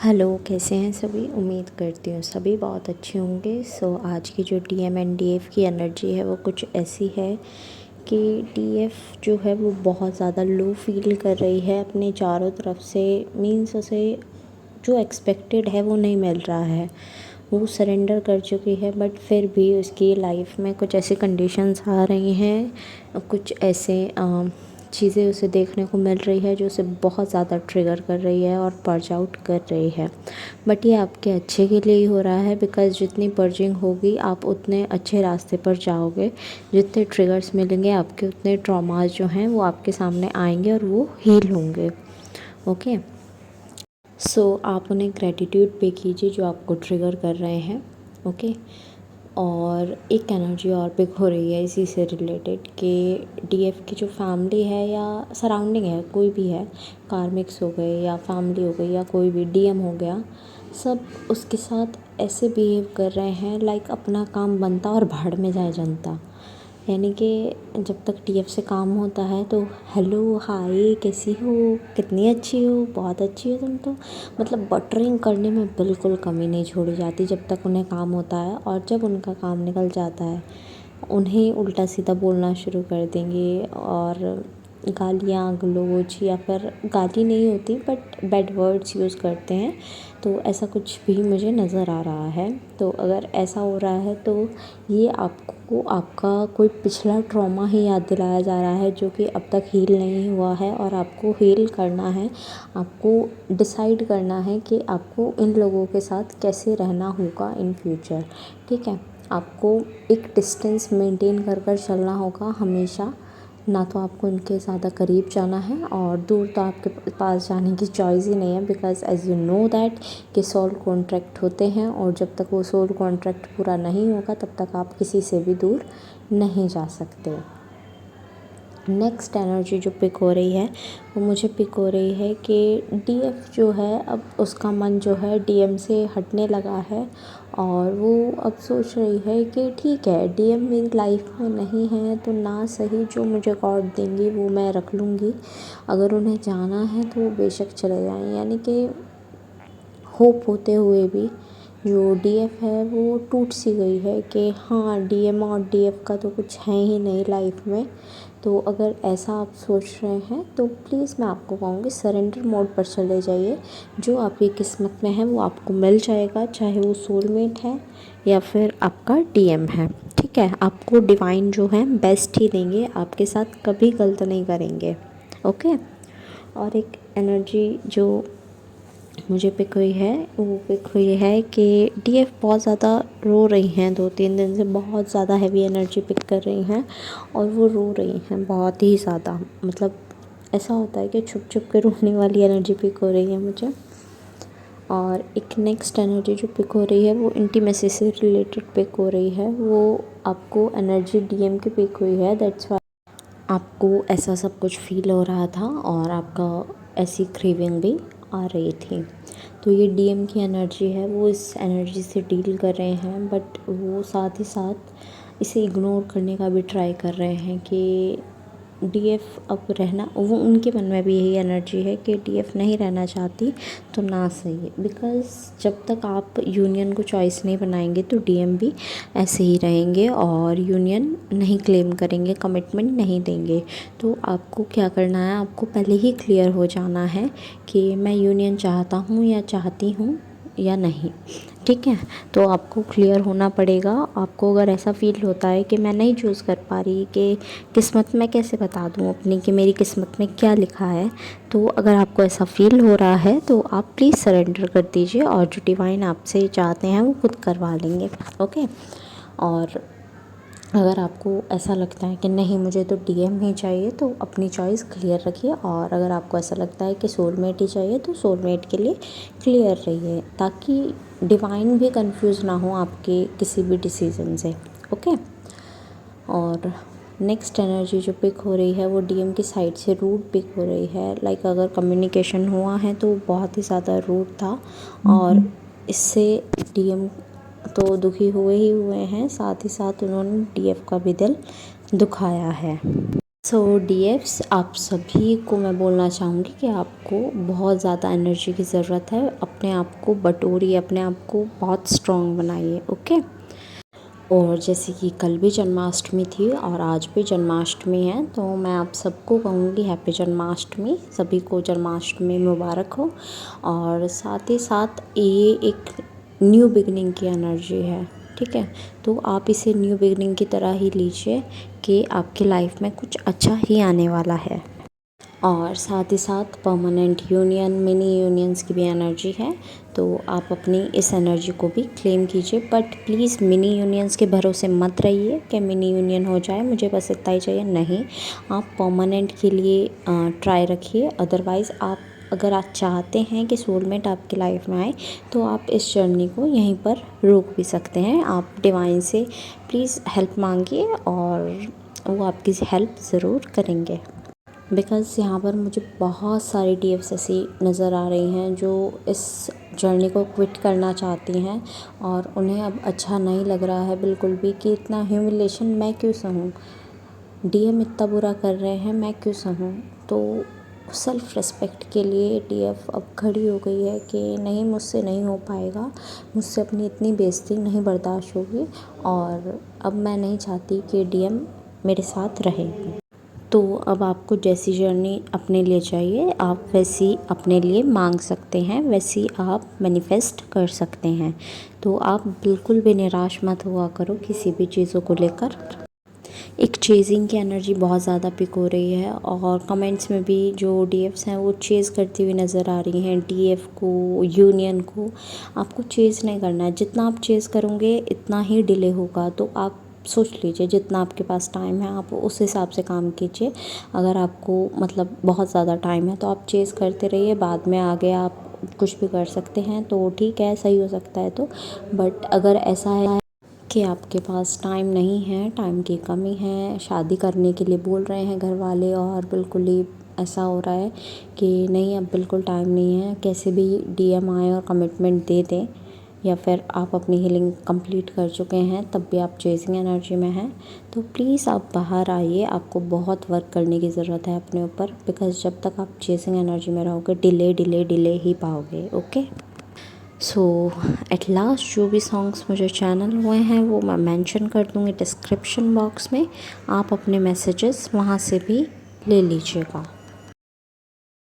Hello, कैसे हैं सभी। उम्मीद करती हूँ सभी बहुत अच्छे होंगे। आज की जो डीएम एंड डीएफ की एनर्जी है वो कुछ ऐसी है कि डीएफ जो है वो बहुत ज़्यादा लो फील कर रही है अपने चारों तरफ से। मीन्स उसे जो एक्सपेक्टेड है वो नहीं मिल रहा है। वो सरेंडर कर चुकी है बट फिर भी उसकी लाइफ में कुछ ऐसी कंडीशंस आ रही हैं, कुछ ऐसे चीज़ें उसे देखने को मिल रही है जो उसे बहुत ज़्यादा ट्रिगर कर रही है और पर्ज आउट कर रही है। बट ये आपके अच्छे के लिए ही हो रहा है, बिकॉज़ जितनी पर्जिंग होगी आप उतने अच्छे रास्ते पर जाओगे। जितने ट्रिगर्स मिलेंगे आपके उतने ट्रॉमास जो हैं वो आपके सामने आएंगे और वो हील होंगे। ओके, आप उन्हें ग्रेटिट्यूड पे कीजिए जो आपको ट्रिगर कर रहे हैं। ओके, और एक एनर्जी और पिक हो रही है इसी से रिलेटेड कि डीएफ की जो फैमिली है या सराउंडिंग है, कोई भी है, कार्मिक्स हो गए या फैमिली हो गई या कोई भी डीएम हो गया, सब उसके साथ ऐसे बिहेव कर रहे हैं लाइक अपना काम बनता और भाड़ में जाए जनता। यानी कि जब तक टीएफ से काम होता है तो हेलो हाय कैसी हो, कितनी अच्छी हो, बहुत अच्छी हो तुम तो, मतलब बटरिंग करने में बिल्कुल कमी नहीं छोड़ी जाती जब तक उन्हें काम होता है। और जब उनका काम निकल जाता है उन्हें उल्टा सीधा बोलना शुरू कर देंगे और गालियाँ गलौज, या फिर गाली नहीं होती बट बैड वर्ड्स यूज़ करते हैं। तो ऐसा कुछ भी मुझे नज़र आ रहा है। तो अगर ऐसा हो रहा है तो ये आपको आपका कोई पिछला ट्रॉमा ही याद दिलाया जा रहा है जो कि अब तक हील नहीं हुआ है, और आपको हील करना है। आपको डिसाइड करना है कि आपको इन लोगों के साथ कैसे रहना होगा इन फ्यूचर। ठीक है, आपको एक डिस्टेंस मेंटेन कर कर चलना होगा हमेशा। ना तो आपको इनके ज़्यादा करीब जाना है और दूर तो आपके पास जाने की चॉइस ही नहीं है, because as you know that कि सोल कॉन्ट्रैक्ट होते हैं और जब तक वो सोल कॉन्ट्रैक्ट पूरा नहीं होगा तब तक आप किसी से भी दूर नहीं जा सकते। नेक्स्ट एनर्जी जो पिक हो रही है वो मुझे पिक हो रही है कि डीएफ जो है अब उसका मन जो है डीएम से हटने लगा है, और वो अब सोच रही है कि ठीक है, डीएम मेरी लाइफ में नहीं है तो ना सही, जो मुझे गॉड देंगी वो मैं रख लूँगी। अगर उन्हें जाना है तो वो बेशक चले जाएँ। यानी कि होप होते हुए भी जो डीएफ है वो टूट सी गई है कि हाँ, डीएम और डीएफ का तो कुछ है ही नहीं लाइफ में। तो अगर ऐसा आप सोच रहे हैं तो प्लीज़ मैं आपको कहूँगी सरेंडर मोड पर चले जाइए। जो आपकी किस्मत में है वो आपको मिल जाएगा, चाहे वो सोलमेट है या फिर आपका डीएम है। ठीक है, आपको डिवाइन जो है बेस्ट ही देंगे, आपके साथ कभी गलत नहीं करेंगे। ओके, और एक एनर्जी जो मुझे पिक हुई है वो पिक हुई है कि डीएफ बहुत ज़्यादा रो रही हैं, 2-3 दिन से बहुत ज़्यादा हैवी एनर्जी पिक कर रही हैं और वो रो रही हैं बहुत ही ज़्यादा। मतलब ऐसा होता है कि छुप छुप के रोने वाली एनर्जी पिक हो रही है मुझे। और एक नेक्स्ट एनर्जी जो पिक हो रही है वो इंटीमेसी से रिलेटेड पिक हो रही है। वो आपको एनर्जी डीएम की पिक हुई है, दैट्स वाई आपको ऐसा सब कुछ फील हो रहा था और आपका ऐसी क्रेविंग भी आ रही थी। तो ये डीएम की एनर्जी है, वो इस एनर्जी से डील कर रहे हैं, बट वो साथ ही साथ इसे इग्नोर करने का भी ट्राई कर रहे हैं कि डीएफ अब रहना, वो उनके मन में भी यही एनर्जी है कि डीएफ नहीं रहना चाहती तो ना सही, बिकॉज़ जब तक आप यूनियन को चॉइस नहीं बनाएंगे तो डीएम भी ऐसे ही रहेंगे और यूनियन नहीं क्लेम करेंगे, कमिटमेंट नहीं देंगे। तो आपको क्या करना है, आपको पहले ही क्लियर हो जाना है कि मैं यूनियन चाहता हूँ या चाहती हूँ या नहीं। ठीक है, तो आपको क्लियर होना पड़ेगा। आपको अगर ऐसा फील होता है कि मैं नहीं चूज़ कर पा रही कि किस्मत में कैसे बता दूँ अपनी कि मेरी किस्मत में क्या लिखा है, तो अगर आपको ऐसा फील हो रहा है तो आप प्लीज़ सरेंडर कर दीजिए और जो डिवाइन आपसे चाहते हैं वो खुद करवा लेंगे। ओके, और अगर आपको ऐसा लगता है कि नहीं मुझे तो डीएम ही चाहिए तो अपनी चॉइस क्लियर रखिए, और अगर आपको ऐसा लगता है कि सोलमेट ही चाहिए तो सोलमेट के लिए क्लियर रहिए, ताकि डिवाइन भी कंफ्यूज ना हो आपके किसी भी डिसीज़न से। ओके, और नेक्स्ट एनर्जी जो पिक हो रही है वो डीएम की साइड से रूड पिक हो रही है। लाइक अगर कम्युनिकेशन हुआ है तो बहुत ही ज़्यादा रूड था, और इससे डीएम तो दुखी हुए ही हुए हैं, साथ ही साथ उन्होंने डीएफ का भी दिल दुखाया है। सो डीएफ्स, आप सभी को मैं बोलना चाहूँगी कि आपको बहुत ज़्यादा एनर्जी की ज़रूरत है। अपने आप को बटोरिए, अपने आप को बहुत स्ट्रॉन्ग बनाइए, ओके। और जैसे कि कल भी जन्माष्टमी थी और आज भी जन्माष्टमी है, तो मैं आप सबको कहूँगी हैप्पी जन्माष्टमी। सभी को जन्माष्टमी मुबारक हो। और साथ ही साथ ये एक न्यू बिगनिंग की एनर्जी है, ठीक है। तो आप इसे न्यू बिगनिंग की तरह ही लीजिए कि आपकी लाइफ में कुछ अच्छा ही आने वाला है। और साथ ही साथ परमानेंट यूनियन, मिनी यूनियंस की भी एनर्जी है, तो आप अपनी इस एनर्जी को भी क्लेम कीजिए। बट प्लीज़ मिनी यूनियंस के भरोसे मत रहिए कि मिनी यूनियन हो जाए, मुझे बस इतना ही चाहिए, नहीं। आप परमानेंट के लिए ट्राई रखिए। अदरवाइज़ अगर आप चाहते हैं कि सोलमेट आपकी लाइफ में आए, तो आप इस जर्नी को यहीं पर रोक भी सकते हैं। आप डिवाइन से प्लीज़ हेल्प मांगिए और वो आपकी हेल्प ज़रूर करेंगे। बिकॉज़ यहाँ पर मुझे बहुत सारी डीएफ्स ऐसी नज़र आ रही हैं जो इस जर्नी को क्विट करना चाहती हैं और उन्हें अब अच्छा नहीं लग रहा है बिल्कुल भी कि इतना ह्यूमिलेशन मैं क्यों सहूँ, डीएम इतना बुरा कर रहे हैं, मैं क्यों सहूँ। तो सेल्फ़ रिस्पेक्ट के लिए डीएफ अब खड़ी हो गई है कि नहीं, मुझसे नहीं हो पाएगा, मुझसे अपनी इतनी बेइज्जती नहीं बर्दाश्त होगी और अब मैं नहीं चाहती कि डीएम मेरे साथ रहे। तो अब आपको जैसी जर्नी अपने लिए चाहिए, आप वैसी अपने लिए मांग सकते हैं, वैसी आप मैनिफेस्ट कर सकते हैं। तो आप बिल्कुल भी निराश मत हुआ करो किसी भी चीज़ों को लेकर। एक चेजिंग की एनर्जी बहुत ज़्यादा पिक हो रही है और कमेंट्स में भी जो डीएफ्स हैं वो चेज़ करती हुई नज़र आ रही हैं डीएफ को, यूनियन को। आपको चेज़ नहीं करना है, जितना आप चेज़ करोगे इतना ही डिले होगा। तो आप सोच लीजिए, जितना आपके पास टाइम है आप उस हिसाब से काम कीजिए। अगर आपको मतलब बहुत ज़्यादा टाइम है तो आप चेज़ करते रहिए, बाद में आगे आप कुछ भी कर सकते हैं तो ठीक है, सही हो सकता है तो। बट अगर ऐसा है कि आपके पास टाइम नहीं है, टाइम की कमी है, शादी करने के लिए बोल रहे हैं घर वाले और बिल्कुल ही ऐसा हो रहा है कि नहीं, अब बिल्कुल टाइम नहीं है, कैसे भी डीएम आए और कमिटमेंट दे दें, या फिर आप अपनी हीलिंग कंप्लीट कर चुके हैं तब भी आप चेजिंग एनर्जी में हैं, तो प्लीज़ आप बाहर आइए। आपको बहुत वर्क करने की ज़रूरत है अपने ऊपर, बिकॉज़ जब तक आप चेजिंग एनर्जी में रहोगे डिले ही पाओगे, ओके। सो एट लास्ट जो भी सॉन्ग्स मुझे चैनल हुए हैं वो मैं मेंशन कर दूँगी डिस्क्रिप्शन बॉक्स में, आप अपने मैसेजेस वहाँ से भी ले लीजिएगा।